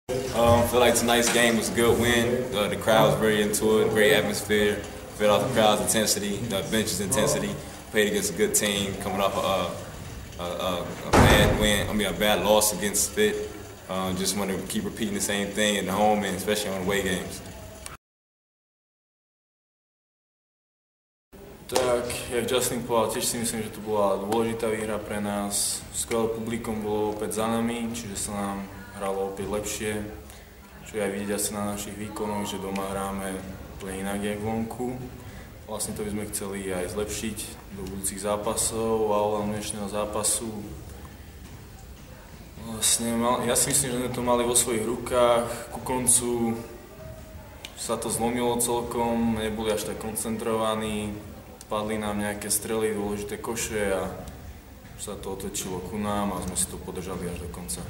I feel like tonight's game was a good win. The crowd was very into it, great atmosphere. Fed off the crowd's intensity, the bench's intensity. Played against a good team, coming off a bad loss against Fit. Just want to keep repeating the same thing at home and especially on away games. Tak, jak Justin povedal, tiež si myslím, že to bola dôležitá výhra pre nás. Skvelé publikum bolo opäť za nami, čiže sa nám hralo opäť lepšie. Čo aj vidieť asi na našich výkonoch, že doma hráme úplne inak jak vonku. Vlastne to by sme chceli aj zlepšiť do budúcich zápasov a ohľadom dnešného zápasu. Vlastne, ja si myslím, že sme to mali vo svojich rukách. Ku koncu sa to zlomilo celkom, neboli až tak koncentrovaní. Padli nám nejaké strely, dôležité koše a sa to otočilo ku nám a sme si to podržali až do konca.